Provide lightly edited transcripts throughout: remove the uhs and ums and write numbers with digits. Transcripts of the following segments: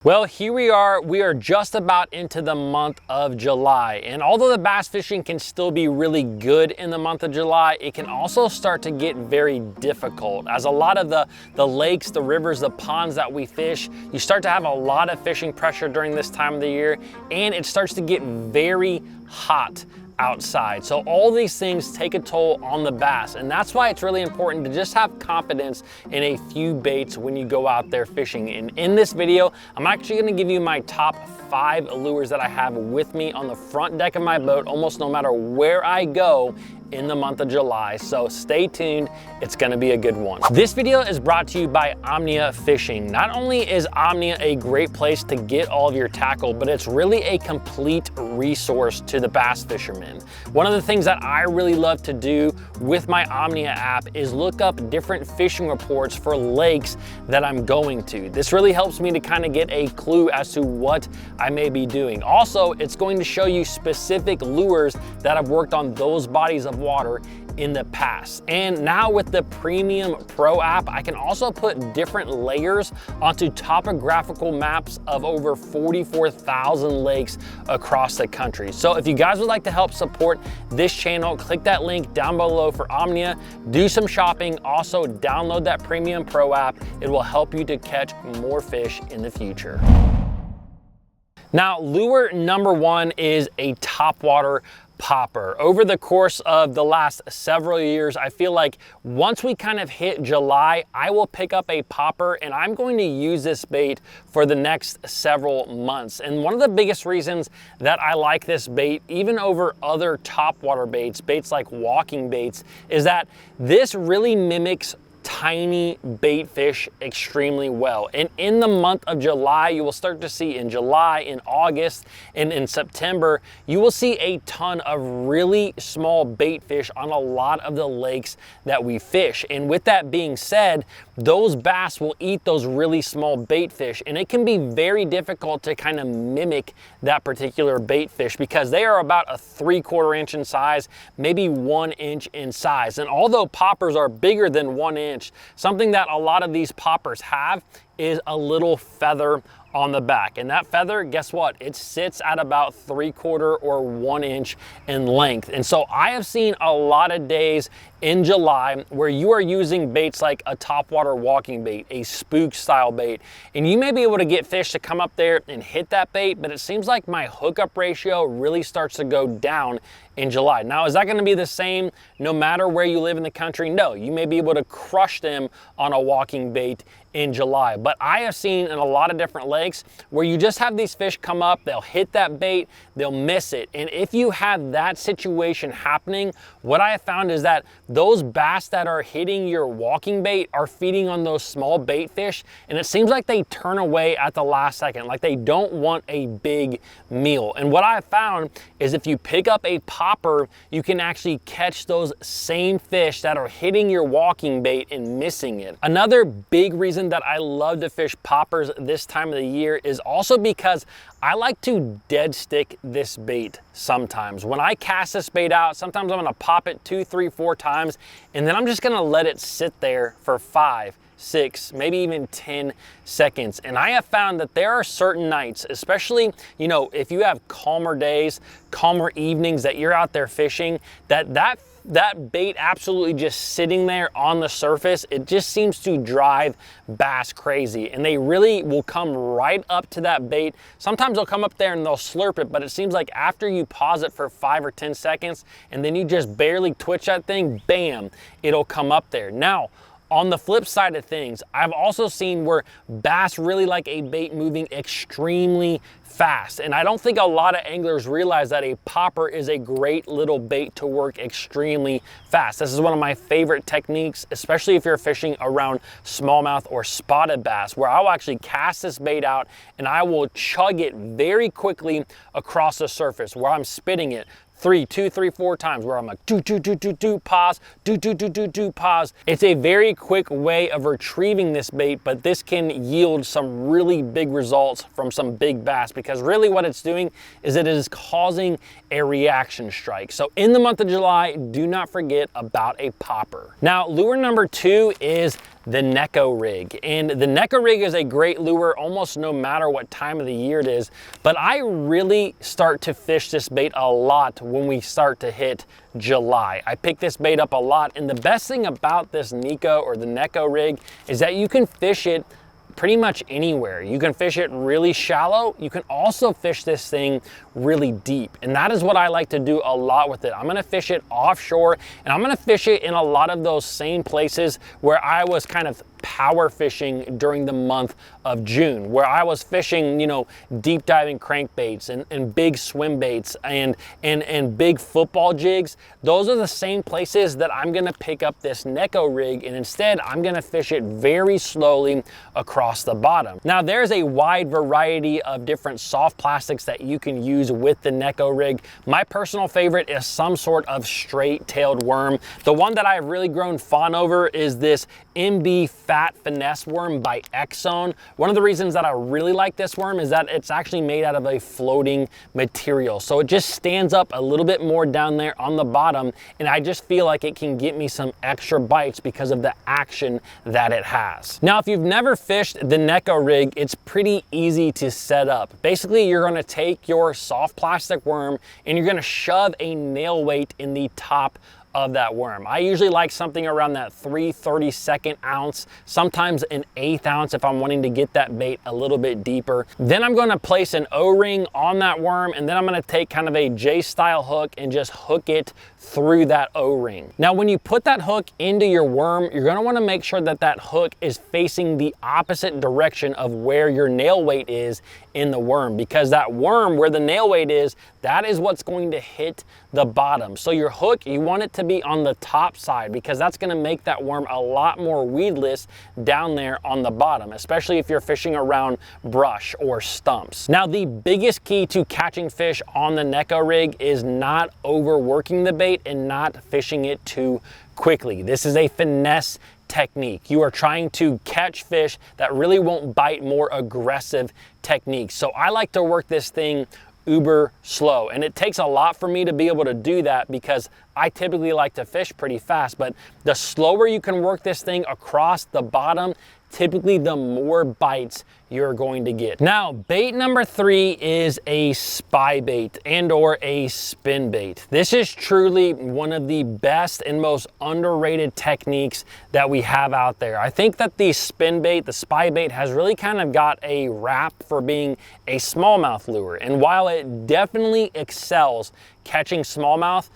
Well, here we are just about into the month of July. And although the bass fishing can still be really good in the month of July, it can also start to get very difficult. As a lot of the lakes, the rivers, the ponds that we fish, you start to have a lot of fishing pressure during this time of the year, and it starts to get very hot outside. So all these things take a toll on the bass, and that's why it's really important to just have confidence in a few baits when you go out there fishing. And in this video, I'm actually gonna give you my top 5 lures that I have with me on the front deck of my boat almost no matter where I go in the month of July. So stay tuned, it's gonna be a good one. This video is brought to you by Omnia Fishing. Not only is Omnia a great place to get all of your tackle, but it's really a complete resource to the bass fisherman. One of the things that I really love to do with my Omnia app is look up different fishing reports for lakes that I'm going to. This really helps me to kind of get a clue as to what I may be doing. Also, it's going to show you specific lures that have worked on those bodies of water in the past. And now with the Premium Pro app, I can also put different layers onto topographical maps of over 44,000 lakes across the country. So if you guys would like to help support this channel, click that link down below for Omnia, do some shopping, also download that Premium Pro app. It will help you to catch more fish in the future. Now, lure number 1 is a topwater popper. Over the course of the last several years, I feel like once we kind of hit July, I will pick up a popper and I'm going to use this bait for the next several months. And one of the biggest reasons that I like this bait, even over other topwater baits, baits like walking baits, is that this really mimics tiny bait fish extremely well. And in the month of July, you will start to see in July, in August, and in September, you will see a ton of really small bait fish on a lot of the lakes that we fish. And with that being said, those bass will eat those really small bait fish, and it can be very difficult to kind of mimic that particular bait fish because they are about a 3/4 inch in size, maybe 1 inch in size. And although poppers are bigger than 1 inch, something that a lot of these poppers have is a little feather on the back. And that feather, guess what? It sits at about 3/4 or 1 inch in length. And so I have seen a lot of days in July where you are using baits like a topwater walking bait, a spook style bait, and you may be able to get fish to come up there and hit that bait, but it seems like my hookup ratio really starts to go down in July. Now, is that gonna be the same no matter where you live in the country? No, you may be able to crush them on a walking bait in July. But I have seen in a lot of different lakes where you just have these fish come up, they'll hit that bait, they'll miss it. And if you have that situation happening, what I have found is that those bass that are hitting your walking bait are feeding on those small bait fish, and it seems like they turn away at the last second, like they don't want a big meal. And what I have found is if you pick up a popper, you can actually catch those same fish that are hitting your walking bait and missing it. Another big reason that I love to fish poppers this time of the year is also because I like to dead stick this bait sometimes. When I cast this bait out, sometimes I'm gonna pop it 2, 3, 4 times, and then I'm just gonna let it sit there for 5, 6, maybe even 10 seconds. And I have found that there are certain nights, especially, you know, if you have calmer days, calmer evenings that you're out there fishing, that bait absolutely just sitting there on the surface, it just seems to drive bass crazy. And they really will come right up to that bait. Sometimes they'll come up there and they'll slurp it, but it seems like after you pause it for 5 or 10 seconds and then you just barely twitch that thing, bam, it'll come up there. Now, on the flip side of things, I've also seen where bass really like a bait moving extremely fast. And I don't think a lot of anglers realize that a popper is a great little bait to work extremely fast. This is one of my favorite techniques, especially if you're fishing around smallmouth or spotted bass, where I'll actually cast this bait out and I will chug it very quickly across the surface where I'm spitting it 2, 3, 4 times, where I'm like, do, pause, do, pause. It's a very quick way of retrieving this bait, but this can yield some really big results from some big bass, because really what it's doing is it is causing a reaction strike. So in the month of July, do not forget about a popper. Now, lure number 2 is the Neco Rig. And the Neco Rig is a great lure almost no matter what time of the year it is, but I really start to fish this bait a lot when we start to hit July. I pick this bait up a lot, and the best thing about this Neco or the Neco Rig is that you can fish it pretty much anywhere. You can fish it really shallow. You can also fish this thing really deep. And that is what I like to do a lot with it. I'm gonna fish it offshore, and I'm gonna fish it in a lot of those same places where I was kind of power fishing during the month of June, where I was fishing, you know, deep diving crankbaits and big swim baits and big football jigs. Those are the same places that I'm gonna pick up this Neco Rig, and instead I'm gonna fish it very slowly across the bottom. Now there's a wide variety of different soft plastics that you can use with the Neco Rig. My personal favorite is some sort of straight-tailed worm. The one that I've really grown fond over is this MB Fat Finesse worm by Exxon. One of the reasons that I really like this worm is that it's actually made out of a floating material. So it just stands up a little bit more down there on the bottom, and I just feel like it can get me some extra bites because of the action that it has. Now, if you've never fished the Neco Rig, it's pretty easy to set up. Basically, you're gonna take your soft plastic worm and you're gonna shove a nail weight in the top of that worm. I usually like something around that 3/32 ounce, sometimes an 1/8 ounce if I'm wanting to get that bait a little bit deeper. Then I'm gonna place an O-ring on that worm, and then I'm gonna take kind of a J-style hook and just hook it through that O-ring. Now, when you put that hook into your worm, you're gonna wanna make sure that that hook is facing the opposite direction of where your nail weight is in the worm, because that worm, where the nail weight is, that is what's going to hit the bottom. So your hook, you want it to be on the top side, because that's gonna make that worm a lot more weedless down there on the bottom, especially if you're fishing around brush or stumps. Now, the biggest key to catching fish on the Neco Rig is not overworking the bait and not fishing it too quickly. This is a finesse technique. You are trying to catch fish that really won't bite, more aggressive techniques. So I like to work this thing uber slow, and it takes a lot for me to be able to do that because I typically like to fish pretty fast. But the slower you can work this thing across the bottom, typically the more bites you're going to get. Now, bait number 3 is a spy bait and or a spin bait. This is truly one of the best and most underrated techniques that we have out there. I think that the spin bait, the spy bait, has really kind of got a rap for being a smallmouth lure. And while it definitely excels catching smallmouth,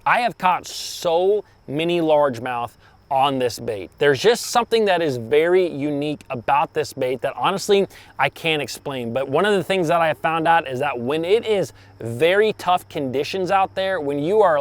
I have caught so many largemouth on this bait. There's just something that is very unique about this bait that honestly I can't explain. But one of the things that I have found out is that when it is very tough conditions out there, when you are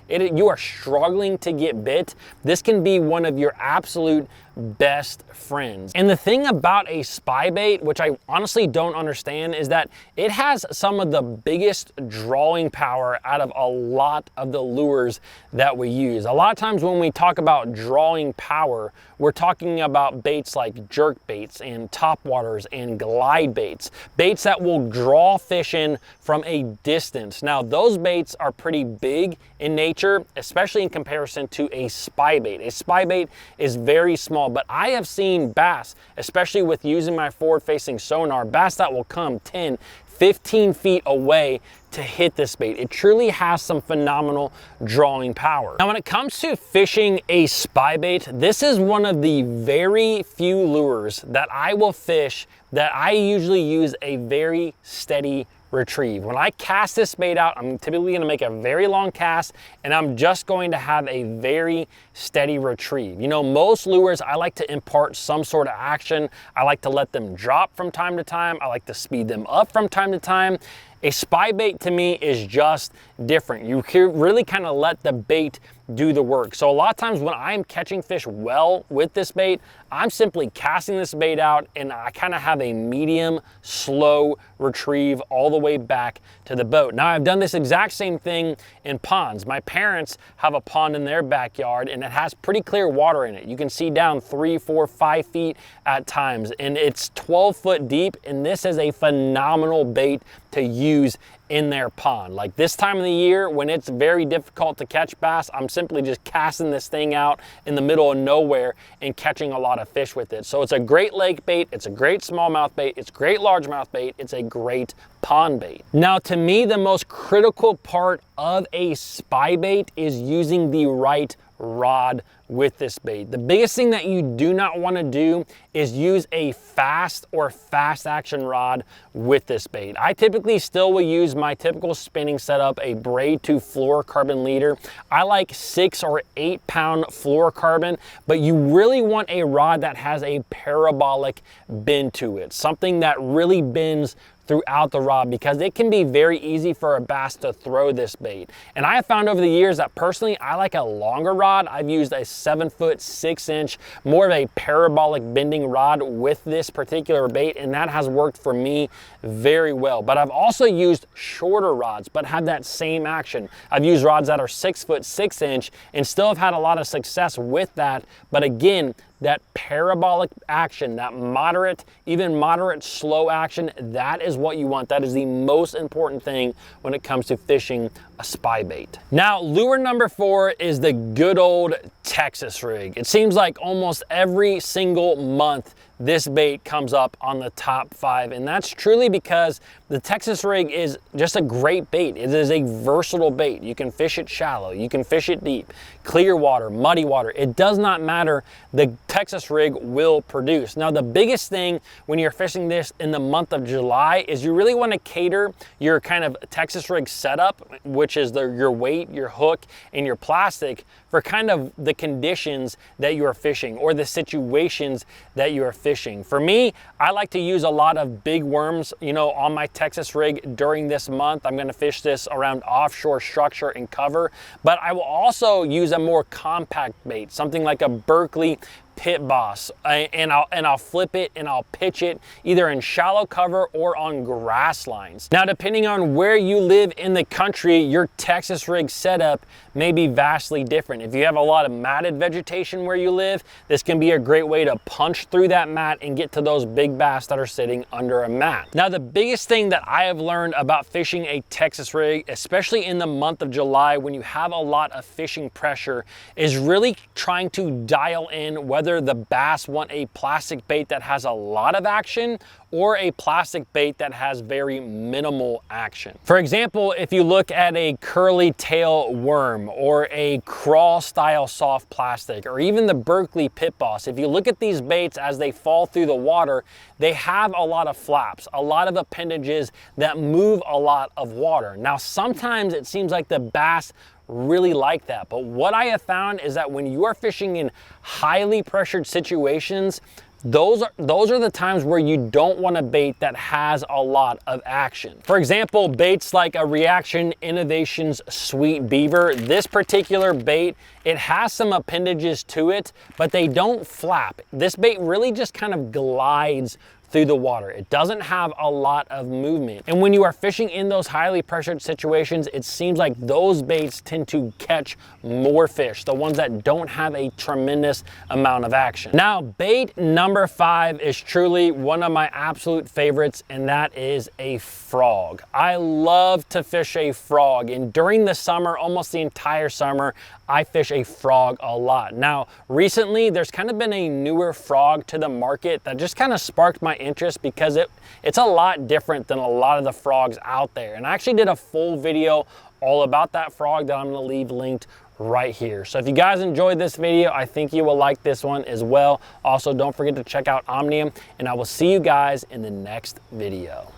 you are struggling to get bit, this can be one of your absolute best friends. And the thing about a spy bait, which I honestly don't understand, is that it has some of the biggest drawing power out of a lot of the lures that we use. A lot of times when we talk about drawing power, we're talking about baits like jerk baits and topwaters and glide baits, baits that will draw fish in from a distance. Now, those baits are pretty big in nature, especially in comparison to a spy bait. A spy bait is very small, but I have seen bass, especially with using my forward-facing sonar, bass that will come 10, 15 feet away to hit this bait. It truly has some phenomenal drawing power. Now, when it comes to fishing a spy bait, this is one of the very few lures that I will fish that I usually use a very steady retrieve. When I cast this bait out, I'm typically gonna make a very long cast, and I'm just going to have a very steady retrieve. You know, most lures, I like to impart some sort of action. I like to let them drop from time to time. I like to speed them up from time to time. A spy bait to me is just different. You can really kind of let the bait do the work. So a lot of times when I'm catching fish well with this bait, I'm simply casting this bait out and I kind of have a medium, slow retrieve all the way back to the boat. Now, I've done this exact same thing in ponds. My parents have a pond in their backyard and it has pretty clear water in it. You can see down 3, 4, 5 feet at times, and it's 12 foot deep, and this is a phenomenal bait to use use in their pond. Like this time of the year when it's very difficult to catch bass, I'm simply just casting this thing out in the middle of nowhere and catching a lot of fish with it. So it's a great lake bait, it's a great smallmouth bait, it's great largemouth bait, it's a great pond bait. Now to me, the most critical part of a spy bait is using the right rod with this bait. The biggest thing that you do not want to do is use a fast or fast action rod with this bait. I typically still will use my typical spinning setup, a braid to fluorocarbon leader. I like 6 or 8 pound fluorocarbon, but you really want a rod that has a parabolic bend to it, something that really bends throughout the rod, because it can be very easy for a bass to throw this bait. And I have found over the years that personally I like a longer rod. I've used a 7-foot 6-inch, more of a parabolic bending rod with this particular bait, and that has worked for me very well. But I've also used shorter rods but have that same action. I've used rods that are 6-foot 6-inch and still have had a lot of success with that. But again, that parabolic action, that moderate, even moderate slow action, that is what you want. That is the most important thing when it comes to fishing a spy bait. Now, lure number 4 is the good old Texas rig. It seems like almost every single month this bait comes up on the top 5, and that's truly because the Texas rig is just a great bait. It is a versatile bait. You can fish it shallow, you can fish it deep, clear water, muddy water. It does not matter. The Texas rig will produce. Now, the biggest thing when you're fishing this in the month of July is you really want to cater your kind of Texas rig setup, which is your weight, your hook, and your plastic, for kind of the conditions that you are fishing or the situations that you are fishing. For me, I like to use a lot of big worms, you know, on my Texas rig during this month. I'm going to fish this around offshore structure and cover, but I will also use a more compact bait, something like a Berkley Pit Boss, and I'll flip it and I'll pitch it either in shallow cover or on grass lines. Now, depending on where you live in the country, your Texas rig setup may be vastly different. If you have a lot of matted vegetation where you live, this can be a great way to punch through that mat and get to those big bass that are sitting under a mat. Now, the biggest thing that I have learned about fishing a Texas rig, especially in the month of July when you have a lot of fishing pressure, is really trying to dial in whether the bass want a plastic bait that has a lot of action or a plastic bait that has very minimal action. For example, if you look at a curly tail worm or a crawl style soft plastic, or even the Berkley Pit Boss, if you look at these baits as they fall through the water, they have a lot of flaps, a lot of appendages that move a lot of water. Now, sometimes it seems like the bass really like that, but what I have found is that when you are fishing in highly pressured situations, those are the times where you don't want a bait that has a lot of action. For example, baits like a Reaction Innovations Sweet Beaver, this particular bait, it has some appendages to it, but they don't flap. This bait really just kind of glides through the water. It doesn't have a lot of movement. And when you are fishing in those highly pressured situations, it seems like those baits tend to catch more fish, the ones that don't have a tremendous amount of action. Now, bait number 5 is truly one of my absolute favorites, and that is a frog. I love to fish a frog, and during the summer, almost the entire summer, I fish a frog a lot. Now, recently, there's kind of been a newer frog to the market that just kind of sparked my interest because it's a lot different than a lot of the frogs out there. And I actually did a full video all about that frog that I'm gonna leave linked right here. So if you guys enjoyed this video, I think you will like this one as well. Also, don't forget to check out Omnium, and I will see you guys in the next video.